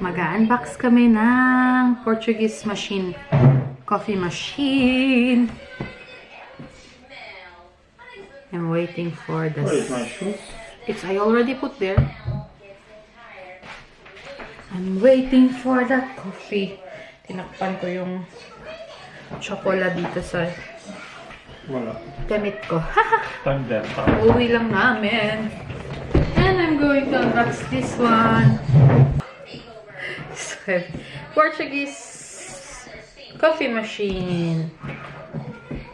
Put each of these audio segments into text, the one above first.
Mag-unbox kami ng Portuguese machine. Coffee machine. I'm waiting for this. Where is my shoes? I already put there. I'm waiting for the coffee. Tinakpan ko yung chocolate dito sa Wala. damit ko. Tanda. Uwi lang namin. And I'm going to unbox this one. Portuguese coffee machine.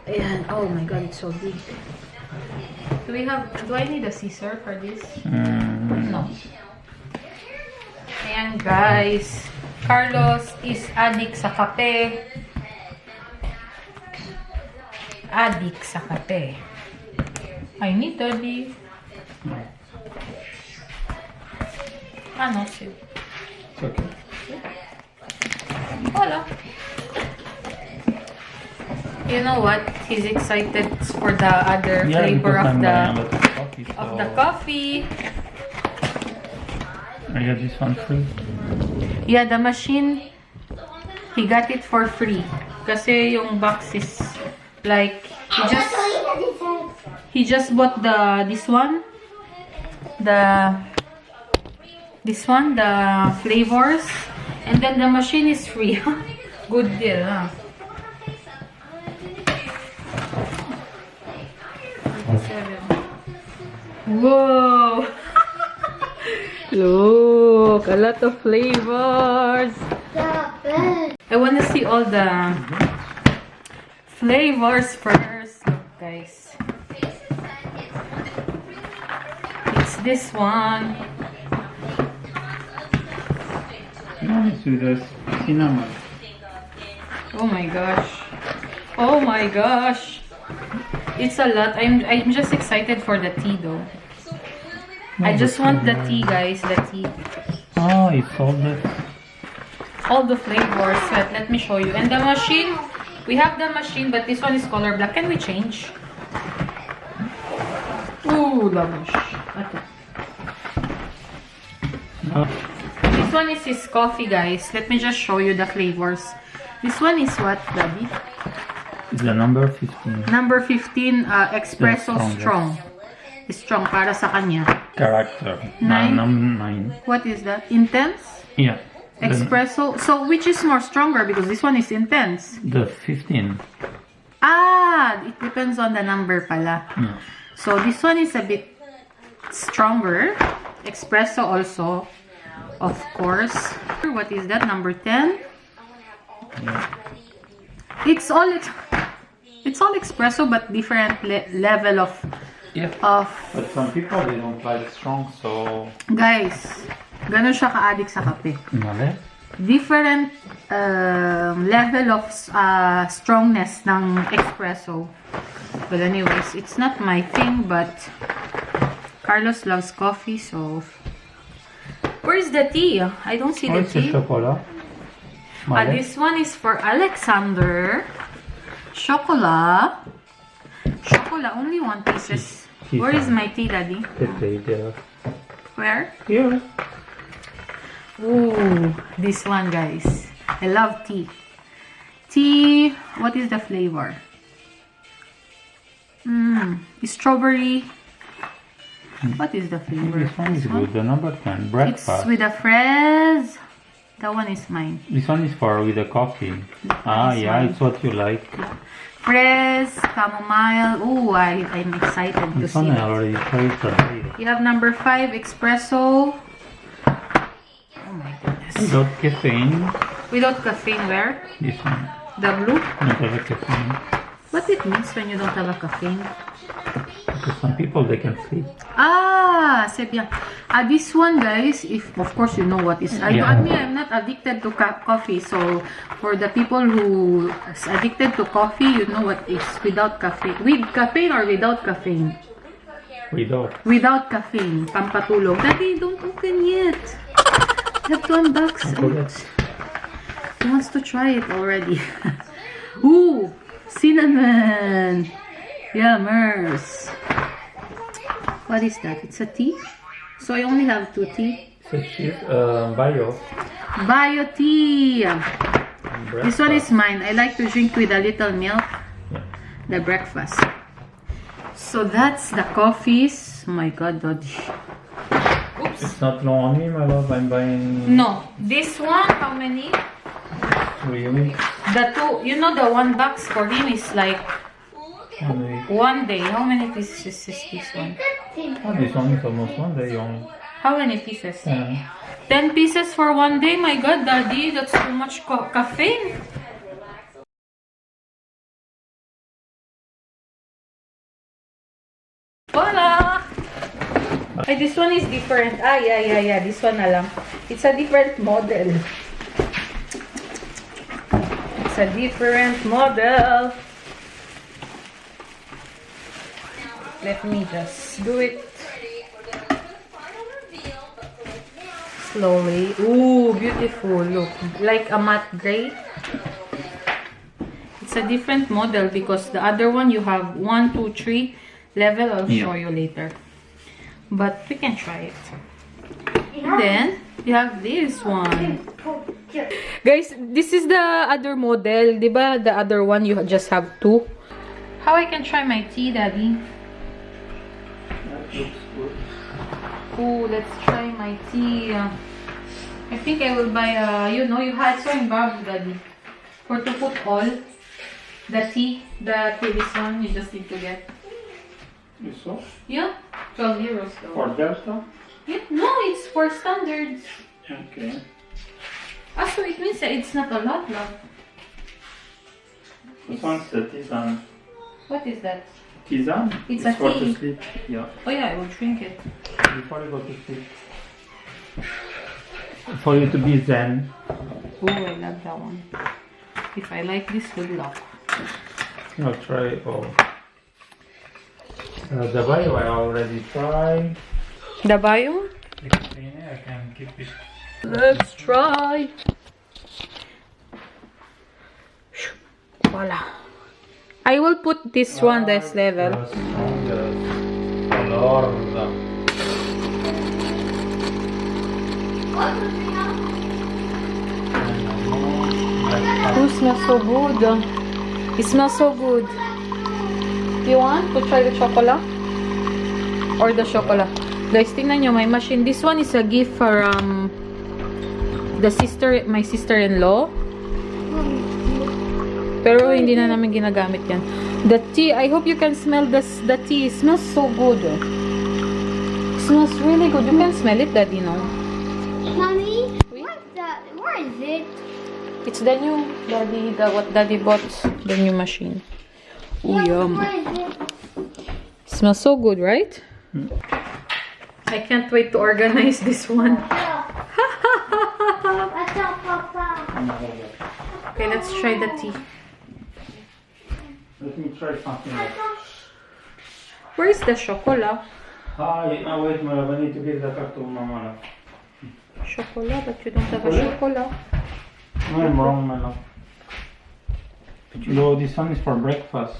Ayan. Oh my god, it's so big. Do I need a scissor for this? No. Ayan guys. Carlos is addict sa kape. Addict sa kape. I need daddy. Ano siya? It's okay. Wala. You know what? He's excited for the other flavor of the coffee. I got this one free. Yeah, the machine, he got it for free. Kasi yung box is like he just bought this one, the flavors, and then the machine is free. Good deal, huh? Whoa! Look, a lot of flavors. I want to see all the flavors first. Look, guys. It's this one. Nice with the cinnamon. Oh my gosh. Oh my gosh. It's a lot. I'm just excited for the tea though. I just want the tea, guys. The tea. Oh, it's all the flavors. Let me show you. And the machine, we have the machine, but this one is color black. Can we change? Ooh, labush. Okay. This one is his coffee, guys. Let me just show you the flavors. This one is what, Daddy? It's the number 15. Number 15, Espresso strong. Strong para sa kanya. Character. 9. Number 9. What is that? Intense? Yeah. Espresso. So which is more stronger? Because this one is intense. The 15. Ah, it depends on the number pala. Yeah. So this one is a bit stronger. Espresso also, of course. What is that? Number 10. Yeah. It's all espresso, but different level of. Yeah. But some people, they don't like strong, so... Guys, ganun siya ka-addict sa kape. Mali? Different level of strongness ng espresso. But anyways, it's not my thing, but Carlos loves coffee, so... Where is the tea? I don't see the tea. Chocolate. This one is for Alexander. Chocolate. Chocolate, only one pieces. Where is my tea, Daddy? There. Where? Here. Ooh, this one, guys. I love tea. Tea, what is the flavor? Strawberry. What is the flavor? This one is good. The number 10. Breakfast. It's with a fraise. That one is mine. This one is with the coffee. Yeah, it's what you like. Fraise, chamomile. Ooh, I'm excited to This see one I that. already tried today. You have number 5, espresso. Oh my goodness. Without caffeine. Without caffeine, where? This one. The blue? Not have a caffeine. What it means when you don't have a caffeine? Because some people, they can sleep. Ah, c'est bien. This one, guys, if of course you know what is. I'm not addicted to coffee, so for the people who is addicted to coffee, you know what is without caffeine. With caffeine or without caffeine? Without. Without caffeine. Pampatulog. Daddy, don't open yet. You have to unbox it. He wants to try it already. Ooh, cinnamon. Yummers. What is that? It's a tea? So I only have 2 tea. So she's bio. Bio tea. This one is Breakfast. mine. I like to drink with a little milk. Yeah. The breakfast. So that's the coffees. Oh my god, Daddy. Oops. It's not long on me, my love. I'm buying No. This one, how many? 3 weeks. The two, you know, the one box for him is like 1 week. 1 day. How many pieces is this one? Oh, this one is almost 1 day only. How many pieces? 10. 10 pieces for 1 day? My god, Daddy, that's too much caffeine. Voila! Ay, this one is different. Ah, yeah. This one na lang. It's a different model. It's a different model. Let me just do it slowly. Ooh, beautiful. Look, like a matte gray. It's a different model because the other one you have 1, 2, 3 level. I'll show you later. But we can try it. And then you have this one. Guys, this is the other model. Diba? The other one you just have 2. How I can try my tea, Daddy? That looks good. Oh, let's try my tea. I think I will buy you know, you had so in Bob, Daddy. For to put all the tea, this one you just need to get. You saw? Yeah, 12 euros though. For Delta? Yeah, no, it's for standards. Okay. Ah, so it means that it's not a lot, love. This one's the tisane. What is that? Tisane? It's a for tea. to sleep. Yeah. Oh yeah, I will drink it. Before you go to sleep. For you to be zen. Oh, I love that one. If I like this, good luck. I'll try all. The bio I already tried. The bio? The container, I can keep it. Let's try. Voila. I will put this one this level. Oh, it smells so good. It smells so good. You want to try the chocolate? Or the chocolate? Guys, tingnan nyo, my machine. This one is a gift from my sister-in-law. Pero hindi na namin ginagamit yan. The tea, I hope you can smell the tea. It smells so good. It smells really good. You can smell it, Daddy, no? Mommy, what's that? Where is it? It's the new, Daddy, what Daddy bought, the new machine. Ooh, yum. Where is it? It smells so good, right? I can't wait to organize this one. That's not Papa. Okay, let's try the tea. Let me try something else. Where is the chocolate? Wait, my love, I need to give the card to Mama. Chocolate, but you don't have a chocolate. No, I'm wrong, my love. No, this one is for breakfast.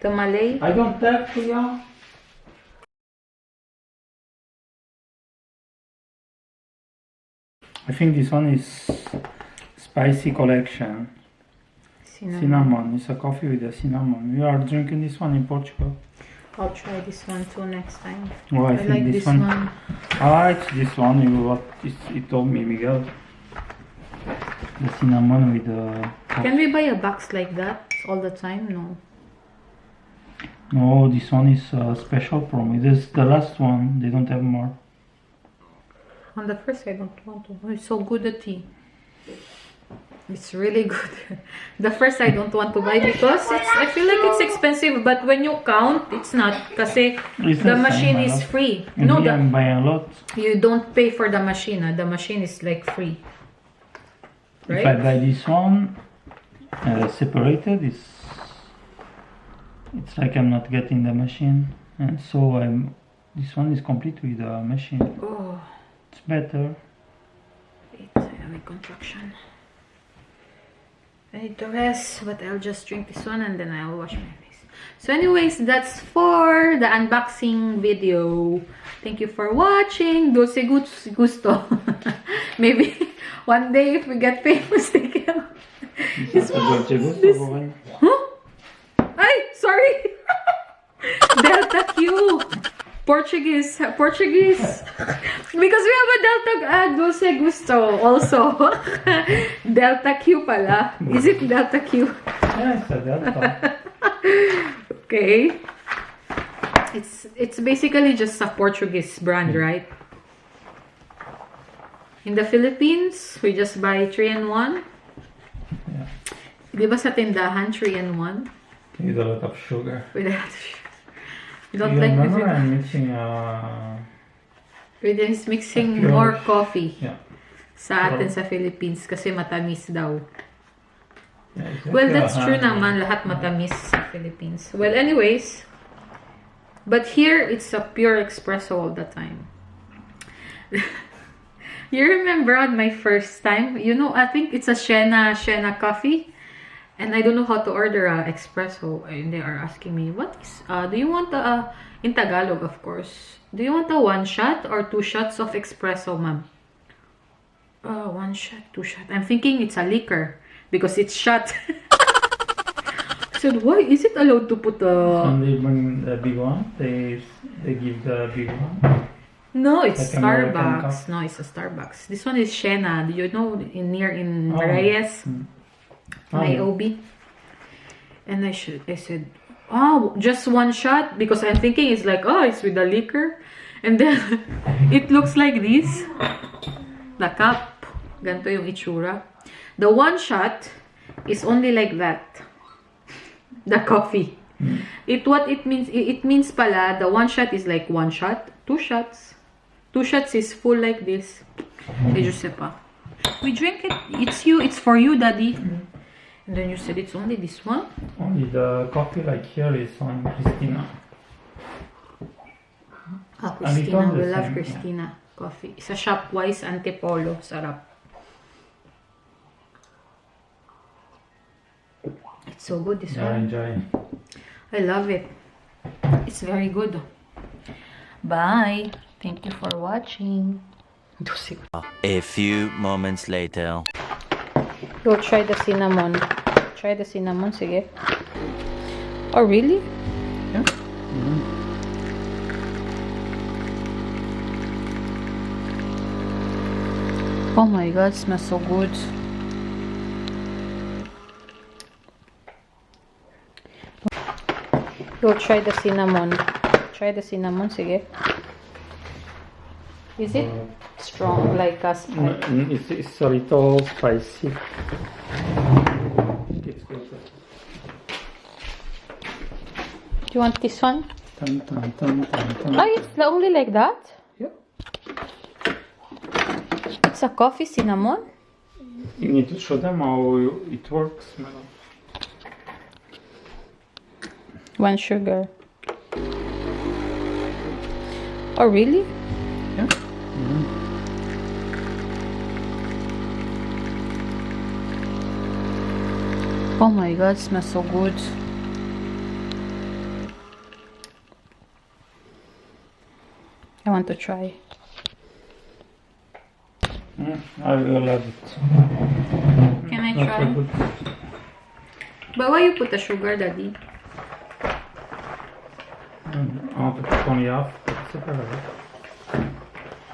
The Malay. I don't have to, yeah. I think this one is spicy collection. Cinnamon. It's a coffee with a cinnamon. We are drinking this one in Portugal. I'll try this one too next time. Oh, I I think like this this one. one. I like this one. What he told me, Miguel. The cinnamon with the. Can we buy a box like that all the time? No. No, this one is a special promo. This is the last one. They don't have more. On the first, I don't want to. Oh, it's so good, the tea. It's really good. The first, I don't want to buy because I feel like it's expensive. But when you count, it's not. Kasi It's the the machine same, is love. free. And No, here I'm buying a lot. you don't pay for the machine. The machine is like free. If I Right? buy this one separated, it's like I'm not getting the machine, and so this one is complete with the machine. Oh, It's better. wait, I have a contraction. I need to rest, but I'll just drink this one and then I'll wash my face. So anyways, that's for the unboxing video. Thank you for watching. Dulce gusto. Maybe One day, if we get famous, they can. Huh? Ay, sorry. Delta Q. Portuguese. Because we have a Delta Dulce Gusto also. Delta Q pala. Is it Delta Q? Yes, a Delta. Okay. It's basically just a Portuguese brand, right? In the Philippines, we just buy 3-in-1. Yeah. Di ba sa tindahan, 3-in-1? With a lot of sugar. With that. You don't You like remember this? I'm mixing With this mixing pure- more coffee. yeah. Sa atin sa Philippines kasi matamis daw. Yeah, it's Well, like that's true naman. Lahat matamis sa Philippines. Well, anyways. But here, it's a pure espresso all the time. You remember on my first time? You know, I think it's a Shena coffee. And I don't know how to order a espresso. And they are asking me, what is, do you want in Tagalog, of course. Do you want a 1 shot or 2 shots of espresso, ma'am? 1 shot, 2 shot. I'm thinking it's a liquor because it's shot. I said, why is it allowed to put a... When they bring the big one, they give the big one. No, it's Like American Starbucks. cup? No, it's a Starbucks. This one is Shena. Do you know in Oh. Reyes? My Oh. OB. And I said, oh, just 1 shot? Because I'm thinking it's like, oh, it's with the liquor. And then, it looks like this. The cup. Ganito yung itsura. The 1 shot is only like that. The coffee. What it means pala, the 1 shot is like 1 shot, 2 shots. 2 shots is full like this. Eh, Josepa. We drink it. It's for you, Daddy. And then you said it's only this one? Only the coffee like here is on Christina. Ah, And it's Christina. all the We love same, Christina coffee. Sa Shopwise Antipolo. Sarap. It's so good, this Yeah, one. enjoy. I love it. It's very good. Bye. Thank you for watching. A few moments later. Go try the cinnamon. Try the cinnamon, sige. Oh, really? Yeah. Oh my god, smells so good. Go try the cinnamon. Try the cinnamon, sige. Is it strong like us? It's a little spicy. It's good. Do you want this one? Dun, dun, dun, dun, dun. Oh, it's only like that? Yeah. It's a coffee cinnamon? You need to show them how it works, madam. 1 sugar. Oh, really? Yeah. Oh my god, smells so good. I want to try. I will love it. Can I Not try? so good. But why you put the sugar, Daddy? I want to put only half. It's okay.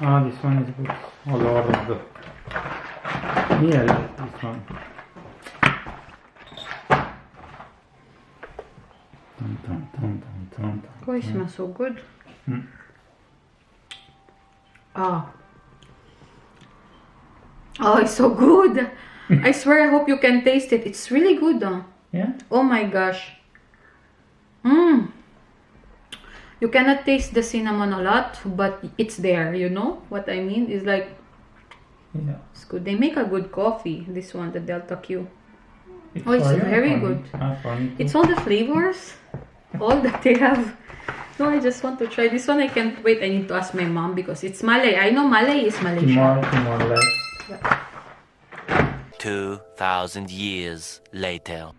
Ah, this one is good. Oh Lord. Yeah, I like this one. Dun, dun, dun, dun, dun, dun. Oh, it smells so good. Mm. Oh. Oh, it's so good. I swear, I hope you can taste it. It's really good. Yeah? Oh my gosh. Mmm. You cannot taste the cinnamon a lot, but it's there, you know what I mean? It's like, Yeah. it's good. They make a good coffee, this one, the Delta Q. It's Oh, it's for you or very for me? good. Ah, for me too. It's all the flavors, all that they have. No, I just want to try this one. I can't wait. I need to ask my mom because it's Malay. I know Malay is Malaysia. Tomorrow less. 2,000 years later.